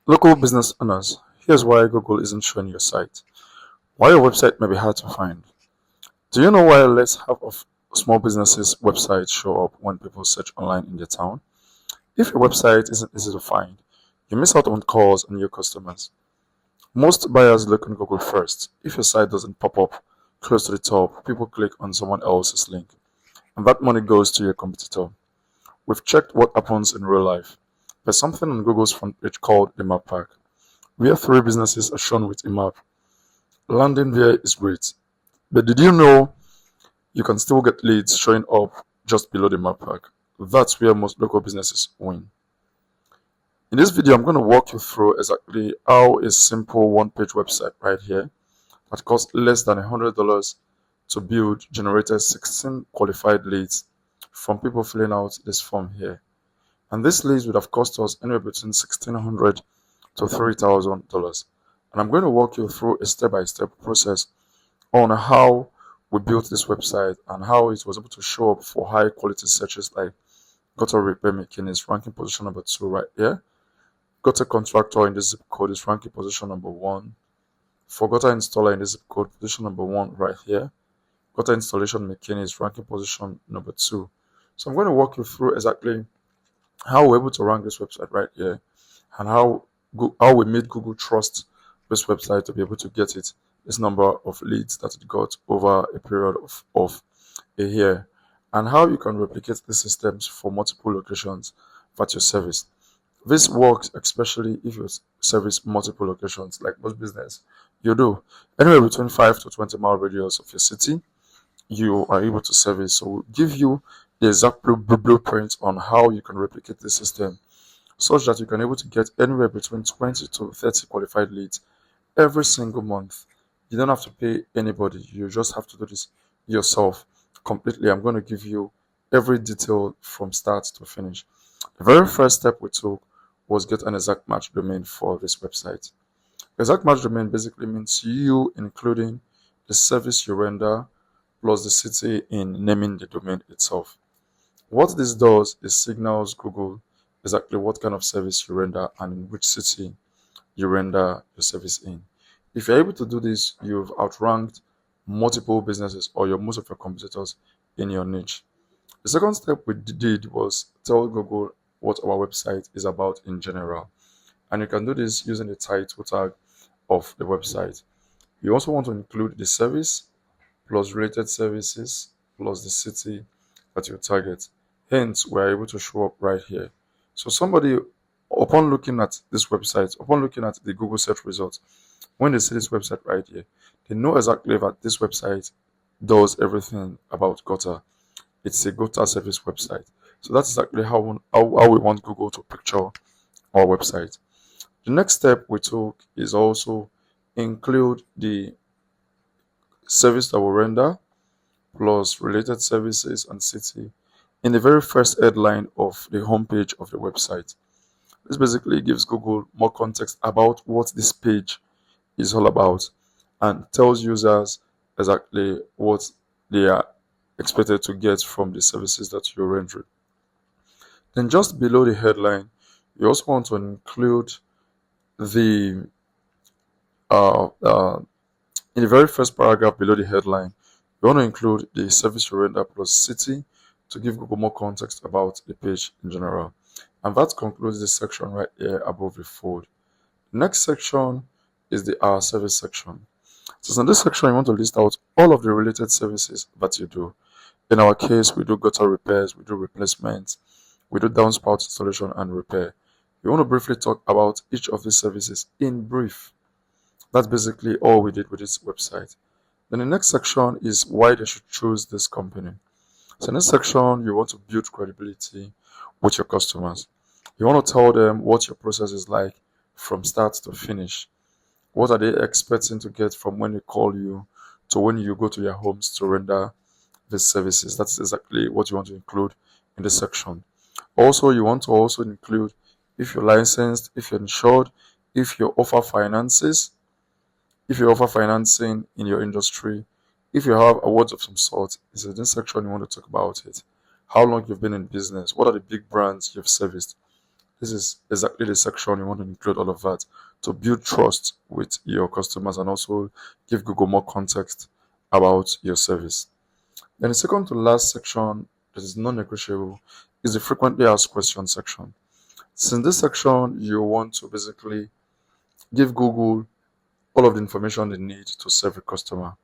Local business owners, here's why Google isn't showing your site. Why your website may be hard to find. Do you know why less half of small businesses' websites show up when people search online in their town? If your website isn't easy to find, you miss out on calls and new customers. Most buyers look on Google first. If your site doesn't pop up close to the top, people click on someone else's link, and that money goes to your competitor. We've checked what happens in real life. There's something on Google's front page called the map pack, where three businesses are shown with a map. Landing there is great, but did you know you can still get leads showing up just below the map pack? That's where most local businesses win. In this video, I'm going to walk you through exactly how a simple one-page website right here that cost less than $100 to build generated 16 qualified leads from people filling out this form here. And these leads would have cost us anywhere between $1,600 to $3,000. And I'm going to walk you through a step-by-step process on how we built this website and how it was able to show up for high quality searches like gutter repair mechanics ranking position number 2 right here. Gutter contractor in the zip code is ranking position number 1. For gutter installer in the zip code, position number 1 right here. Gutter installation mechanic is ranking position number 2. So I'm going to walk you through exactly how we're able to rank this website right here and how we made Google trust this website to be able to get it this number of leads that it got over a period of a year, and how you can replicate the systems for multiple locations that you service. This works especially if you service multiple locations, like most business you do. Anywhere between 5 to 20 mile radius of your city, you are able to service. So we'll give you the exact blueprint on how you can replicate the system such that you can able to get anywhere between 20 to 30 qualified leads every single month. You don't have to pay anybody. You just have to do this yourself completely. I'm going to give you every detail from start to finish. The very first step we took was get an exact match domain for this website. Exact match domain basically means you including the service you render plus the city in naming the domain itself. What this does is signals Google exactly what kind of service you render and in which city you render your service in. If you're able to do this, you've outranked multiple businesses or most of your competitors in your niche. The second step we did was tell Google what our website is about in general. And you can do this using the title tag of the website. You also want to include the service plus related services plus the city that you target. Hence, we're able to show up right here. So somebody, upon looking at this website, upon looking at the Google search results, when they see this website right here, they know exactly that this website does everything about gutter. It's a gutter service website. So that's exactly how we want Google to picture our website. The next step we took is also include the service that we render plus related services and city in the very first headline of the homepage of the website. This basically gives Google more context about what this page is all about and tells users exactly what they are expected to get from the services that you're rendering. Then just below the headline, you also want to include the in the very first paragraph below the headline, you want to include the service you render plus city to give Google more context about the page in general. And that concludes this section right here above the fold. The next section is the Our Service section. So in this section, you want to list out all of the related services that you do. In our case, we do gutter repairs, we do replacements, we do downspout installation and repair. We want to briefly talk about each of these services in brief. That's basically all we did with this website. Then the next section is why they should choose this company. So in this section, you want to build credibility with your customers. You want to tell them what your process is like from start to finish. What are they expecting to get from when they call you to when you go to their homes to render these services? That's exactly what you want to include in this section. Also, you want to also include if you're licensed, if you're insured, if you offer finances, if you offer financing in your industry, if you have awards of some sort. It's in this section you want to talk about it. How long you've been in business, what are the big brands you've serviced. this is exactly the section you want to include all of that to build trust with your customers and also give Google more context about your service. Then the second to last section that is non-negotiable is the frequently asked questions section. Since this section, you want to basically give Google all of the information they need to serve a customer.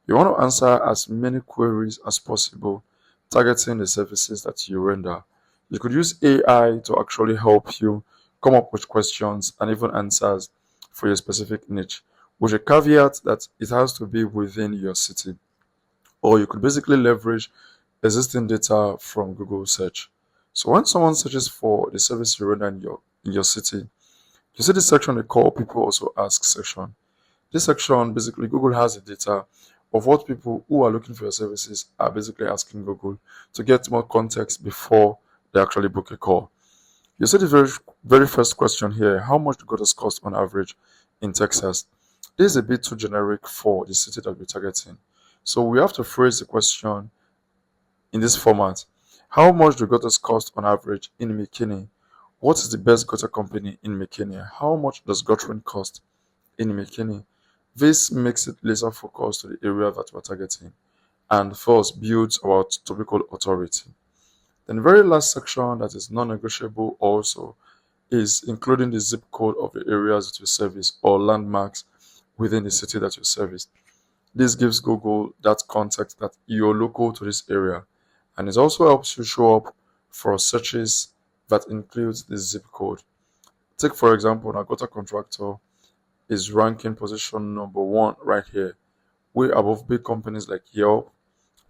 You want to answer as many queries as possible, targeting the services that you render. You could use AI to actually help you come up with questions and even answers for your specific niche, with a caveat that it has to be within your city. Or you could basically leverage existing data from Google search. So when someone searches for the service you render in your city, you see this section they call people also ask section. This section basically Google has the data of what people who are looking for your services are basically asking Google to get more context before they actually book a call. You see the very first question here: how much do gutters cost on average in Texas? This is a bit too generic for the city that we're targeting. So we have to phrase the question in this format. How much do gutters cost on average in McKinney? What is the best gutter company in McKinney? How much does guttering cost in McKinney? This makes it laser focused to the area that we're targeting and first builds our topical authority. Then the very last section that is non-negotiable also is including the zip code of the areas that you service or landmarks within the city that you service. This gives Google that context that you're local to this area, and it also helps you show up for searches that includes the zip code. Take for example, a gutter contractor is ranking position number 1 right here, way above big companies like Yelp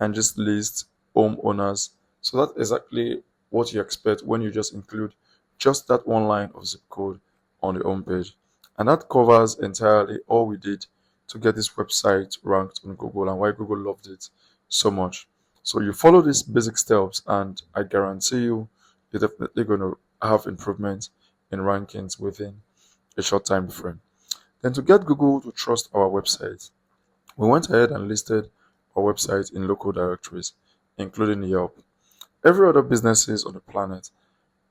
and just list homeowners. So that's exactly what you expect when you just include just that one line of zip code on the home page. And that covers entirely all we did to get this website ranked on Google and why Google loved it so much. So you follow these basic steps, and I guarantee you're definitely going to have improvement in rankings within a short time frame. Then to get Google to trust our website, we went ahead and listed our website in local directories, including Yelp. Every other businesses on the planet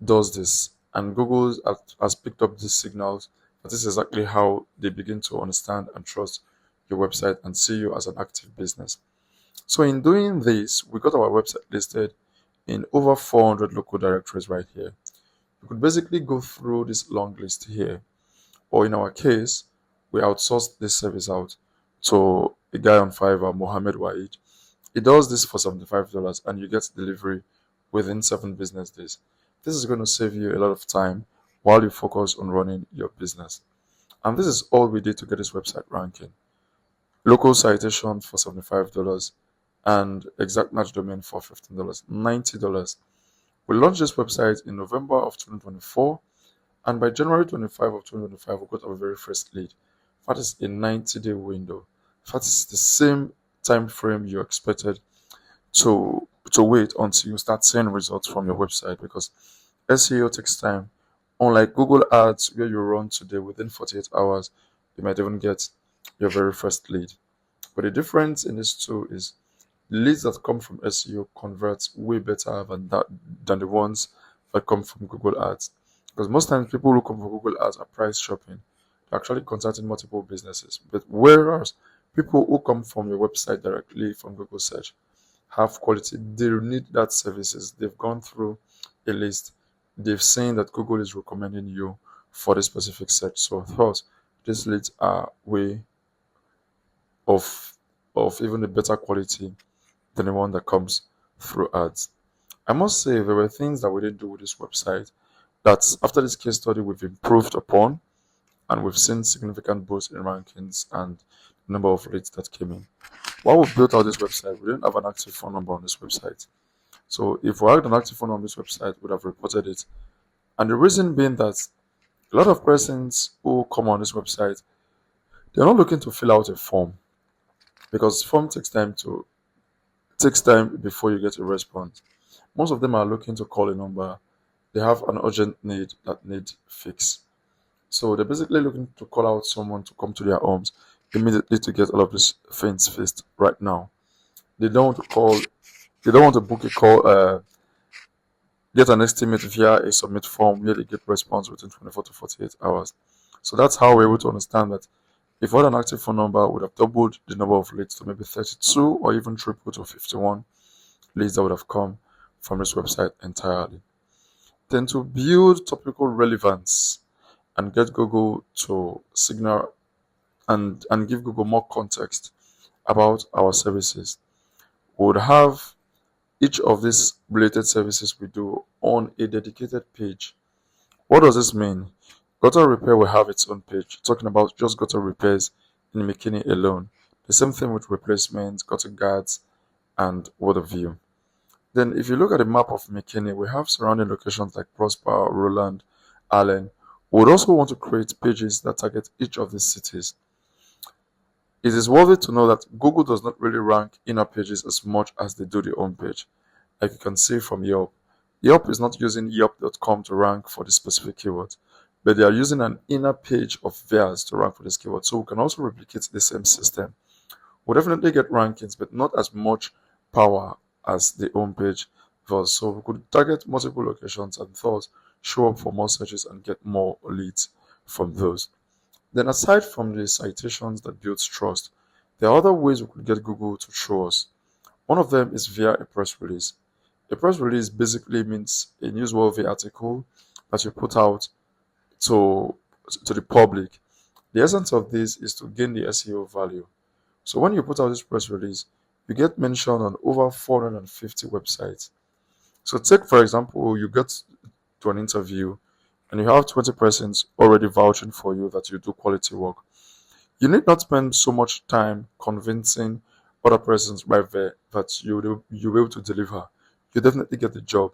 does this, and Google has picked up these signals. That is exactly how they begin to understand and trust your website and see you as an active business. So in doing this, we got our website listed in over 400 local directories right here. You could basically go through this long list here, or in our case, we outsourced this service out to a guy on Fiverr, Mohammed Waid. He does this for $75 and you get delivery within 7 business days. This is going to save you a lot of time while you focus on running your business. And this is all we did to get this website ranking. Local citation for $75 and exact match domain for $15, $90. We launched this website in November of 2024, and by January 25 of 2025, we got our very first lead. That is a 90-day window. That is the same time frame you expected to wait until you start seeing results from your website, because SEO takes time. Unlike Google Ads, where you run today within 48 hours, you might even get your very first lead. But the difference in these two is leads that come from SEO convert way better than the ones that come from Google Ads. Because most times people who come from Google Ads are price shopping. They're actually contacting multiple businesses. But whereas people who come from your website directly from Google search have quality, they need that services. They've gone through a list. They've seen that Google is recommending you for the specific search. So thus, these leads are way of even a better quality than the one that comes through ads. I must say there were things that we didn't do with this website that after this case study we've improved upon, and we've seen significant boost in rankings and the number of leads that came in. While we built out this website, we didn't have an active phone number on this website. So if we had an active phone number on this website, we would have reported it. And the reason being that a lot of persons who come on this website, they're not looking to fill out a form, because form takes time before you get a response. Most of them are looking to call a number. They have an urgent need that need fix. So they're basically looking to call out someone to come to their homes immediately to get all of these things fixed right now. They don't want to call. They don't want to book a call. get an estimate via a submit form where they get response within 24 to 48 hours. So that's how we're able to understand that if we had an active phone number, would have doubled the number of leads to maybe 32 or even triple to 51 leads that would have come from this website entirely. Then to build topical relevance and get Google to signal and give Google more context about our services, we would have each of these related services we do on a dedicated page. What does this mean? Gutter repair will have its own page, talking about just gutter repairs in McKinney alone. The same thing with replacements, gutter guards, and water view. Then if you look at the map of McKinney, we have surrounding locations like Prosper, Roland, Allen. We would also want to create pages that target each of these cities. It is worthy to know that Google does not really rank inner pages as much as they do the home page. Like you can see from Yelp. Yelp is not using Yelp.com to rank for the specific keyword, but they are using an inner page of theirs to rank for this keyword. So we can also replicate the same system. We'll definitely get rankings, but not as much power as the home page does. So we could target multiple locations and thus show up for more searches and get more leads from those. Then aside from the citations that builds trust, there are other ways we could get Google to show us. One of them is via a press release. A press release basically means a newsworthy article that you put out to the public. The essence of this is to gain the SEO value. So when you put out this press release, you get mentioned on over 450 websites. So take, for example, you get to an interview and you have 20 persons already vouching for you that you do quality work. You need not spend so much time convincing other persons right there that you'll be able to deliver. You definitely get the job.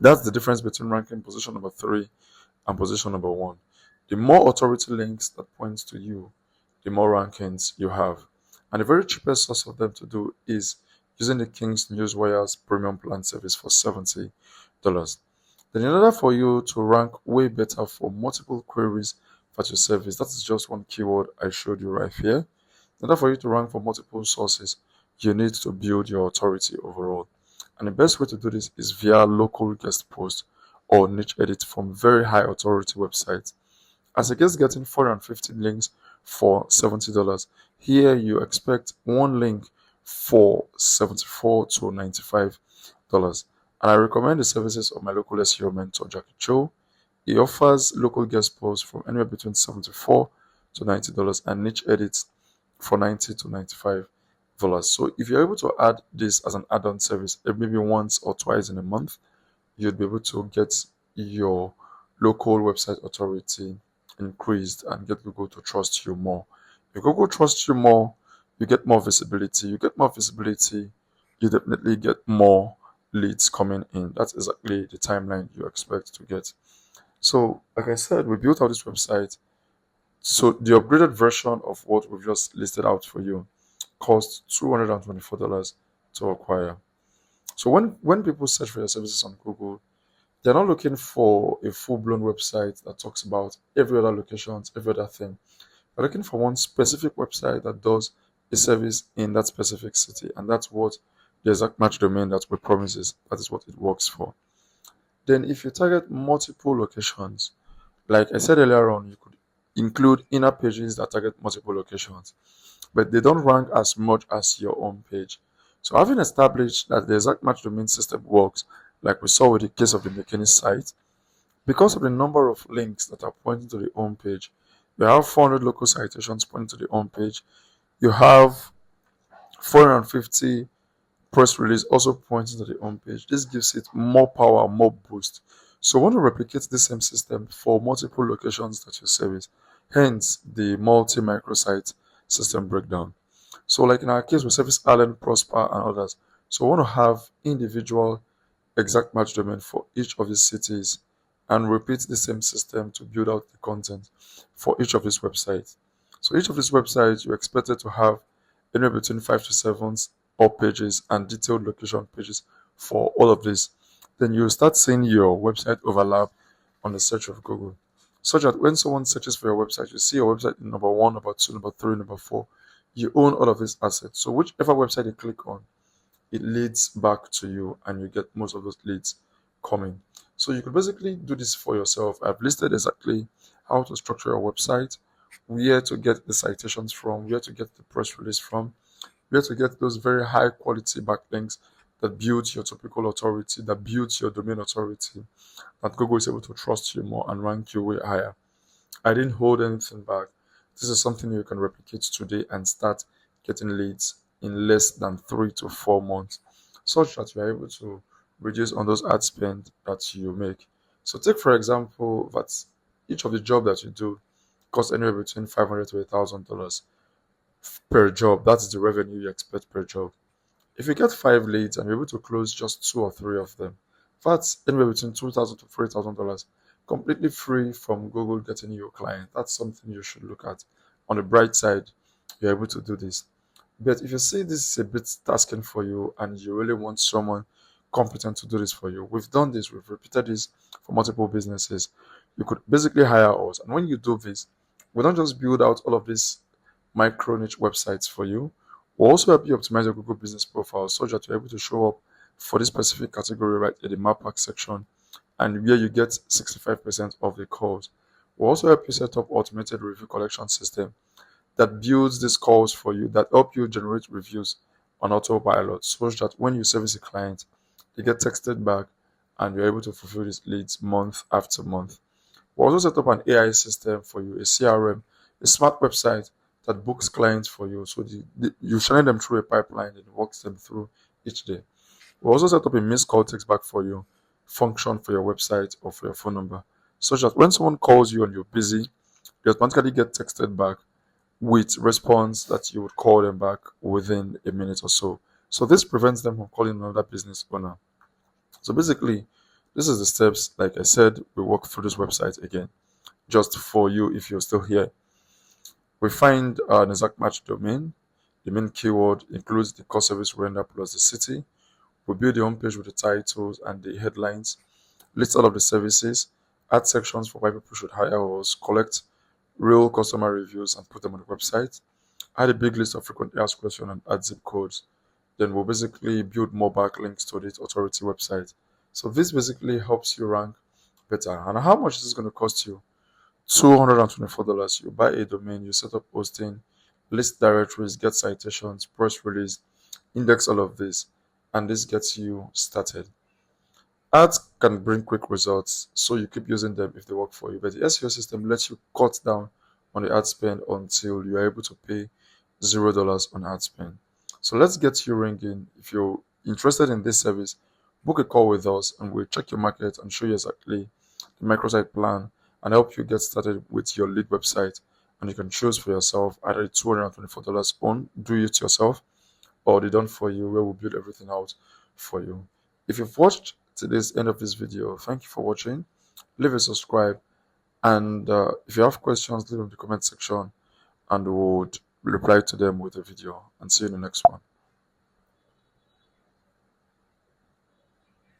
That's the difference between ranking position number 3 and position number 1. The more authority links that points to you, the more rankings you have. And the very cheapest source of them to do is using the King's Newswire's premium plan service for $70. Then in order for you to rank way better for multiple queries that you service, that is just one keyword I showed you right here. In order for you to rank for multiple sources, you need to build your authority overall. And the best way to do this is via local guest post or niche edit from very high authority websites. As a guest getting 450 links for $70, here you expect one link for $74 to $95. And I recommend the services of my local SEO mentor, Jackie Cho. He offers local guest posts from anywhere between $74 to $90 and niche edits for $90 to $95. So if you're able to add this as an add-on service, maybe once or twice in a month, you'd be able to get your local website authority increased and get Google to trust you more. If Google trusts you more, you get more visibility. You get more visibility, you definitely get more leads coming in. That's exactly the timeline you expect to get. So, like I said, we built out this website. So the upgraded version of what we've just listed out for you costs $224 to acquire. So when people search for your services on Google, they're not looking for a full-blown website that talks about every other location, every other thing. They're looking for one specific website that does a service in that specific city, and that's what the exact match domain that we promises. That is what it works for. Then if you target multiple locations, like I said earlier on, you could include inner pages that target multiple locations, but they don't rank as much as your own page. So having established that the exact match domain system works, like we saw with the case of the McKinney site, because of the number of links that are pointing to the home page, you have 400 local citations pointing to the home page. You have 450 press release also pointing to the home page. This gives it more power, more boost. So we want to replicate the same system for multiple locations that you service. Hence the multi-microsite system breakdown. So like in our case, we service Allen, Prosper, and others. So we want to have individual exact match domain for each of these cities and repeat the same system to build out the content for each of these websites. So each of these websites, you're expected to have anywhere between 5 to 7 up pages and detailed location pages for all of this. Then you start seeing your website overlap on the search of Google, such that when someone searches for your website, you see your website in number 1, number 2, number 3, number 4. You own all of these assets. So whichever website you click on, it leads back to you and you get most of those leads coming. So you could basically do this for yourself. I've listed exactly how to structure your website, where to get the citations from, where to get the press release from, where to get those very high quality backlinks that build your topical authority, that builds your domain authority, that Google is able to trust you more and rank you way higher. I didn't hold anything back. This is something you can replicate today and start getting leads in less than 3 to 4 months, such that you are able to reduce on those ad spend that you make. So take for example that each of the job that you do costs anywhere between $500 to $1,000 per job. That's the revenue you expect per job. If you get 5 leads and you're able to close just 2 or 3 of them, that's anywhere between $2,000 to $3,000, completely free from Google getting you a client. That's something you should look at. On the bright side, you're able to do this. But if you see this is a bit tasking for you and you really want someone competent to do this for you, we've done this, we've repeated this for multiple businesses. You could basically hire us. And when you do this, we don't just build out all of these micro niche websites for you. We'll also help you optimize your Google business profile so that you're able to show up for this specific category right in the map pack section and where you get 65% of the calls. We'll also help you set up automated review collection system that builds these calls for you, that help you generate reviews on autopilot so that when you service a client, they get texted back and you're able to fulfill these leads month after month. We'll also set up an AI system for you, a CRM, a smart website that books clients for you. So you channel them through a pipeline and walks them through each day. We'll also set up a missed call text back for you function for your website or for your phone number, such that when someone calls you and you're busy, you automatically get texted back with response that you would call them back within a minute or so. So this prevents them from calling another business owner. So basically, this is the steps. Like I said, we walk through this website again, just for you if you're still here. We find an exact match domain. The main keyword includes the core service render plus the city. We build the homepage with the titles and the headlines, list all of the services, add sections for why people should hire us, collect real customer reviews and put them on the website, add a big list of frequently asked questions and add zip codes. Then we'll basically build more backlinks to the authority website. So this basically helps you rank better. And how much is this going to cost you? $224. You buy a domain, you set up hosting, list directories, get citations, press release, index all of this, and this gets you started. Ads can bring quick results, so you keep using them if they work for you. But the SEO system lets you cut down on the ad spend until you are able to pay $0 on ad spend. So let's get you ringing. If you're interested in this service, book a call with us and we'll check your market and show you exactly the microsite plan and help you get started with your lead website. And you can choose for yourself either the $224 on do it yourself or the done for you where we'll build everything out for you. If you've watched to this end of this video, thank you for watching. Leave a subscribe, and if you have questions, leave them in the comment section and we'll reply to them with a video. And see you in the next one.